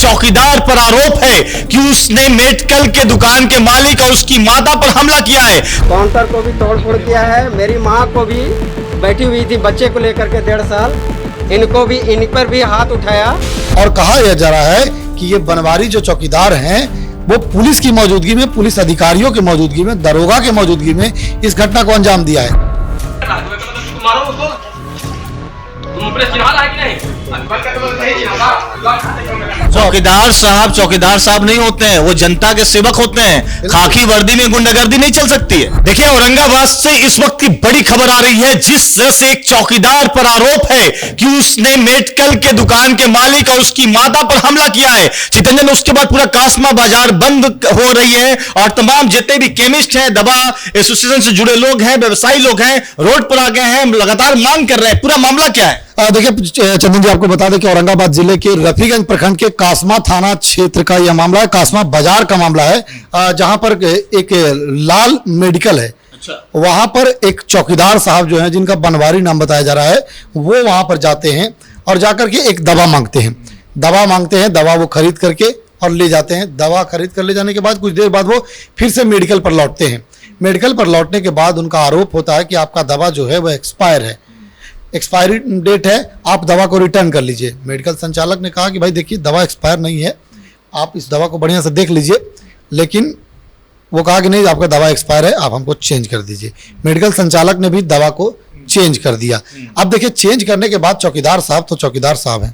चौकीदार पर आरोप है कि उसने मेडिकल के दुकान के मालिक और उसकी माता पर हमला किया है। काउंटर को भी तोड़फोड़ किया है। मेरी माँ को भी बैठी हुई थी बच्चे को लेकर के 1.5 साल, इनको भी इन पर भी हाथ उठाया। और कहा यह जा रहा है कि ये बनवारी जो चौकीदार हैं वो पुलिस की मौजूदगी में, पुलिस अधिकारियों की मौजूदगी में, दरोगा की मौजूदगी में इस घटना को अंजाम दिया है। चौकीदार साहब नहीं होते हैं, वो जनता के सेवक होते हैं। खाकी वर्दी में गुंडागर्दी नहीं चल सकती है। देखिए, औरंगाबाद से इस वक्त की बड़ी खबर आ रही है, जिस तरह से एक चौकीदार पर आरोप है कि उसने मेडिकल के दुकान के मालिक और उसकी माता पर हमला किया है। चितरंजन, उसके बाद पूरा कासमा बाजार बंद हो रही है और तमाम जितने भी केमिस्ट हैं, दवा एसोसिएशन से जुड़े लोग हैं, व्यवसायी लोग हैं, रोड पर आ गए हैं, लगातार मांग कर रहे हैं। पूरा मामला क्या है? देखिए चंदन जी, आपको बता दें कि औरंगाबाद जिले के रफीगंज प्रखंड के कासमा थाना क्षेत्र का यह मामला है। कासमा बाजार का मामला है, जहां पर एक लाल मेडिकल है। वहां पर एक चौकीदार साहब जो हैं, जिनका बनवारी नाम बताया जा रहा है, वो वहां पर जाते हैं और जाकर के एक दवा मांगते हैं। दवा वो खरीद करके और ले जाते हैं। दवा खरीद कर ले जाने के बाद कुछ देर बाद वो फिर से मेडिकल पर लौटते हैं। मेडिकल पर लौटने के बाद उनका आरोप होता है कि आपका दवा जो है वो एक्सपायर है, एक्सपायरी डेट है, आप दवा को रिटर्न कर लीजिए। मेडिकल संचालक ने कहा कि भाई देखिए, दवा एक्सपायर नहीं है, आप इस दवा को बढ़िया से देख लीजिए। लेकिन वो कहा कि नहीं, आपका दवा एक्सपायर है, आप हमको चेंज कर दीजिए। मेडिकल संचालक ने भी दवा को चेंज कर दिया। अब देखिए, चेंज करने के बाद चौकीदार साहब हैं,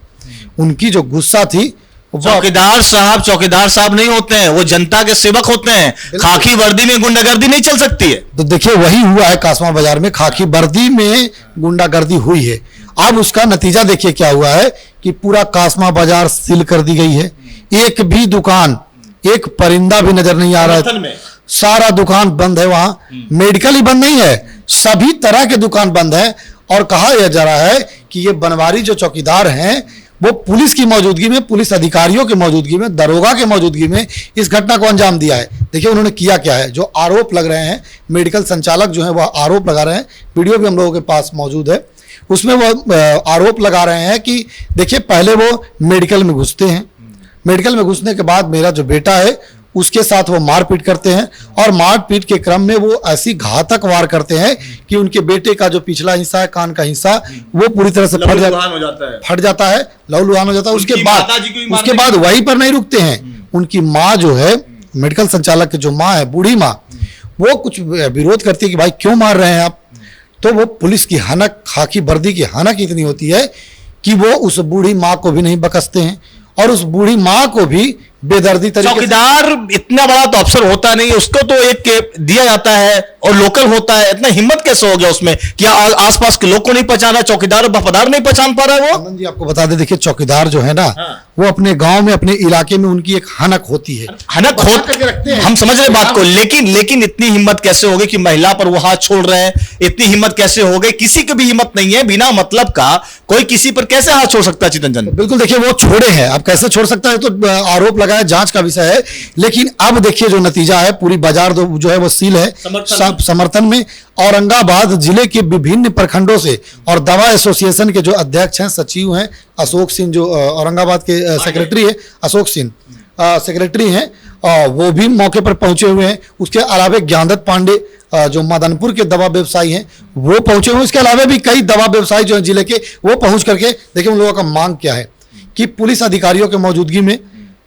उनकी जो गुस्सा थी, चौकीदार साहब नहीं होते हैं, वो जनता के सेवक होते हैं। खाकी वर्दी में गुंडागर्दी नहीं चल सकती है। तो देखिए, वही हुआ है कासमा बाजार में, खाकी वर्दी में गुंडागर्दी हुई है। अब उसका नतीजा देखिए क्या हुआ है कि पूरा कासमा बाजार सील कर दी गई है। एक भी दुकान, एक परिंदा भी नजर नहीं आ रहा है। सारा दुकान बंद है। वहां मेडिकल ही बंद नहीं है, सभी तरह के दुकान बंद है। और कहा यह जा रहा है कि ये बनवारी जो चौकीदार हैं, वो पुलिस की मौजूदगी में, पुलिस अधिकारियों की मौजूदगी में, दरोगा की मौजूदगी में इस घटना को अंजाम दिया है। देखिए उन्होंने किया क्या है। जो आरोप लग रहे हैं, मेडिकल संचालक जो है वह आरोप लगा रहे हैं, वीडियो भी हम लोगों के पास मौजूद है। उसमें वो आरोप लगा रहे हैं कि देखिए, पहले वो मेडिकल में घुसते हैं, मेडिकल में घुसने के बाद मेरा जो बेटा है उसके साथ वो मारपीट करते हैं, और मारपीट के क्रम में वो ऐसी घातक वार करते हैं कि उनके बेटे का जो पिछला हिस्सा है, कान का हिस्सा, वो पूरी तरह से फट जाता है, लहूलुहान हो जाता है। उसके बाद वहीं पर नहीं रुकते हैं। उनकी माँ जो है, मेडिकल संचालक की जो माँ है, बूढ़ी माँ, वो कुछ विरोध करती है कि भाई क्यों मार रहे हैं आप। तो वो पुलिस की हनक, खाकी वर्दी की हनक इतनी होती है कि वो उस बूढ़ी माँ को भी नहीं बकसते हैं, और उस बूढ़ी माँ को भी बेदर्दी तरीके। चौकीदार इतना बड़ा तो अफसर होता नहीं, उसको तो एक दिया जाता है और लोकल होता है। इतना हिम्मत कैसे हो गया उसमें? क्या आसपास के लोग को नहीं पहचाना? चौकीदार वफादार नहीं पहचान पा रहा है वो? आनंद जी, आपको बता दे, देखिए चौकीदार जो है ना, वो अपने गांव में, अपने इलाके में उनकी एक हनक होती है। हनक होती है, हम समझ रहे बात को, लेकिन इतनी हिम्मत कैसे हो गई कि महिला पर वो हाथ छोड़ रहे हैं? इतनी हिम्मत कैसे हो गई? किसी की भी हिम्मत नहीं है। बिना मतलब का कोई किसी पर कैसे हाथ छोड़ सकता है? चितरंजन, बिल्कुल, देखिए वो छोड़े हैं, अब कैसे छोड़ सकता है, तो आरोप लगाया, जांच का विषय है। लेकिन अब देखिए जो नतीजा है, पूरी बाजार जो है वो सील है समर्थन में। औरंगाबाद जिले के विभिन्न प्रखंडों से, और दवा एसोसिएशन के जो अध्यक्ष हैं, सचिव हैं, अशोक सिंह, जो औरंगाबाद के सेक्रेटरी है, अशोक सिंह सेक्रेटरी हैं, वो भी मौके पर पहुंचे हुए हैं। उसके अलावा ज्ञानदत्त पांडे, जो मदनपुर के दवा व्यवसायी हैं, वो पहुंचे हुए हैं। इसके अलावा भी कई दवा व्यवसायी जो हैं जिले के, वो पहुंच करके देखिए उन लोगों का मांग क्या है कि पुलिस अधिकारियों के मौजूदगी में,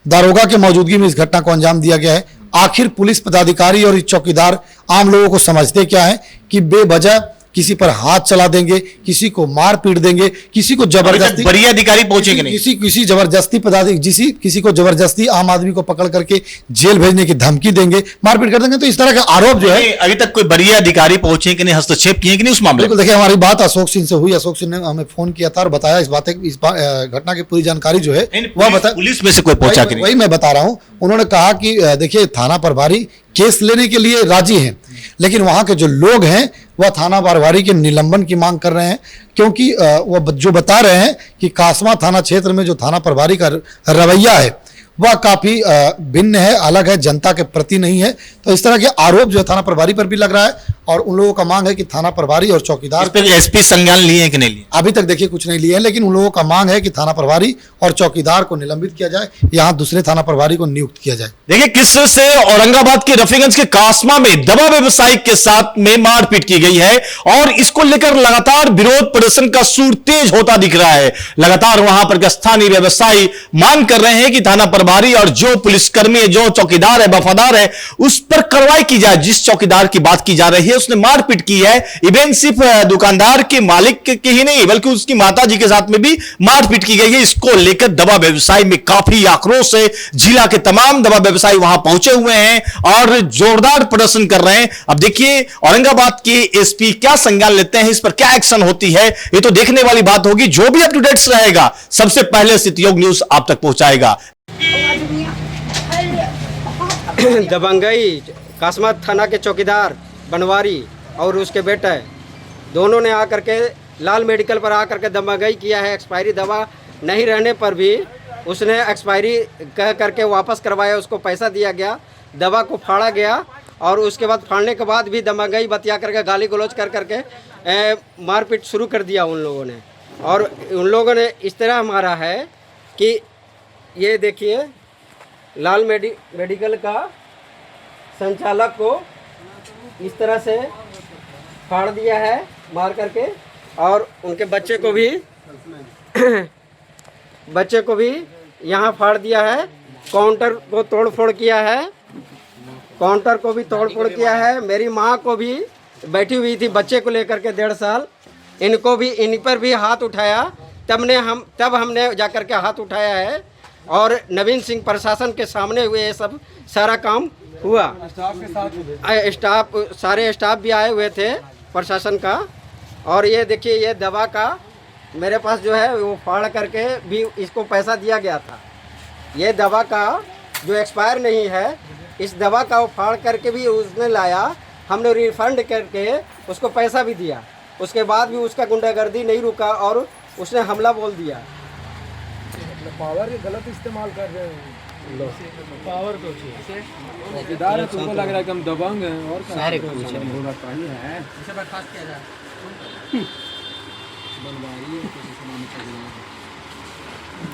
दारोगा के मौजूदगी में इस घटना को अंजाम दिया गया है। आखिर पुलिस पदाधिकारी और चौकीदार आम लोगों को समझते क्या है कि बेवजह किसी पर हाथ चला देंगे, किसी को मार पीट देंगे, किसी को जबरदस्ती, बड़ी अधिकारी पहुंचेंगे नहीं, किसी जबरदस्ती पदाधिकारी, किसी को जबरदस्ती आम आदमी को पकड़ करके जेल भेजने की धमकी देंगे, मारपीट कर देंगे। तो इस तरह का आरोप जो है, अभी तक कोई बड़ी अधिकारी पहुंचे कि नहीं, हस्तक्षेप किए कि नहीं उस मामले में? देखिए, हमारी बात अशोक सिंह से हुई। अशोक सिंह ने हमें फोन किया था और बताया इस घटना की पूरी जानकारी जो है वह बता। पुलिस में से कोई पहुंचा कि नहीं? वही मैं बता रहा हूं। उन्होंने कहा कि देखिए, थाना प्रभारी केस लेने के लिए राजी हैं, लेकिन वहां के जो लोग हैं वह थाना प्रभारी के निलंबन की मांग कर रहे हैं, क्योंकि वो जो बता रहे हैं कि कासमा थाना क्षेत्र में जो थाना प्रभारी का रवैया है वह काफी भिन्न है, अलग है, जनता के प्रति नहीं है। तो इस तरह के आरोप जो है थाना प्रभारी पर भी लग रहा है और उन लोगों का मांग है कि थाना प्रभारी और चौकीदार, इस पे एसपी संज्ञान लिए हैं कि नहीं लिए? अभी तक देखिए कुछ नहीं लिए हैं, लेकिन उन लोगों का मांग है कि थाना प्रभारी और चौकीदार को निलंबित किया जाए, यहाँ दूसरे थाना प्रभारी को नियुक्त किया जाए। देखिए किस तरह से औरंगाबाद के रफीगंज के कासमा में दवा व्यवसायी के साथ में मारपीट की गई है और इसको लेकर लगातार विरोध प्रदर्शन का सूर तेज होता दिख रहा है। लगातार वहां पर स्थानीय व्यवसायी मांग कर रहे हैं कि थाना प्रभारी और जो पुलिसकर्मी है, जो चौकीदार है, वफादार है, उस पर कार्रवाई की जाए। जिस चौकीदार की बात की जा रही है उसने मारपीट की है, इवन सिर्फ दुकानदार के मालिक के ही नहीं बल्कि उसकी माता जी के साथ में भी मारपीट की गई है। इसको लेकर दवा व्यवसायी में काफी आक्रोश है। जिला के तमाम दवा व्यवसायी वहां पहुंचे हुए हैं और जोरदार प्रदर्शन कर रहे हैं। अब देखिए औरंगाबाद के एसपी क्या संज्ञान लेते हैं, इस पर क्या एक्शन होती है, ये तो देखने वाली बात होगी। जो भी अप टू डेट रहेगा सबसे पहले सिटीयोग न्यूज आप तक पहुंचाएगा। दबंगई कासमा थाना के चौकीदार बनवारी और उसके बेटे दोनों ने आकर के लाल मेडिकल पर आकर के दबंगई किया है। एक्सपायरी दवा नहीं रहने पर भी उसने एक्सपायरी कह करके वापस करवाया, उसको पैसा दिया गया, दवा को फाड़ा गया और उसके बाद फाड़ने के बाद भी दबंगई बतिया करके गाली गलौज कर करके मारपीट शुरू कर दिया उन लोगों ने। और उन लोगों ने इस तरह मारा है कि ये देखिए लाल मेडिकल का संचालक को इस तरह से फाड़ दिया है मार करके और उनके बच्चे को भी यहाँ फाड़ दिया है। काउंटर को तोड़ फोड़ किया है, काउंटर को भी तोड़ फोड़ किया है। मेरी माँ को भी बैठी हुई थी बच्चे को लेकर के 1.5 साल, इनको भी इन पर भी हाथ उठाया। तब हमने जाकर के हाथ उठाया है और नवीन सिंह प्रशासन के सामने हुए ये सब सारा काम हुआ। सारे स्टाफ भी आए हुए थे प्रशासन का। और ये देखिए ये दवा का मेरे पास जो है वो फाड़ करके भी इसको पैसा दिया गया था। ये दवा का जो एक्सपायर नहीं है, इस दवा का वो फाड़ करके भी उसने लाया, हमने रिफंड करके उसको पैसा भी दिया। उसके बाद भी उसका गुंडागर्दी नहीं रुका और उसने हमला बोल दिया। पावर के गलत इस्तेमाल कर रहे हैं पावर को। चौकीदार है, तुमको लग रहा है कि हम दबंग हैं और सारे कुछ है।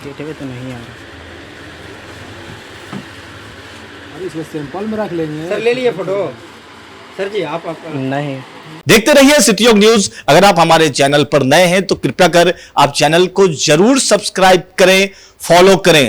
गेटे पे तो नहीं आ रहा। अरे इसको सैंपल में रख लेंगे। सर ले लिए फोटो सर जी आप नहीं। देखते रहिए सिटीयोग न्यूज। अगर आप हमारे चैनल पर नए हैं तो कृपया कर आप चैनल को जरूर सब्सक्राइब करें, फॉलो करें।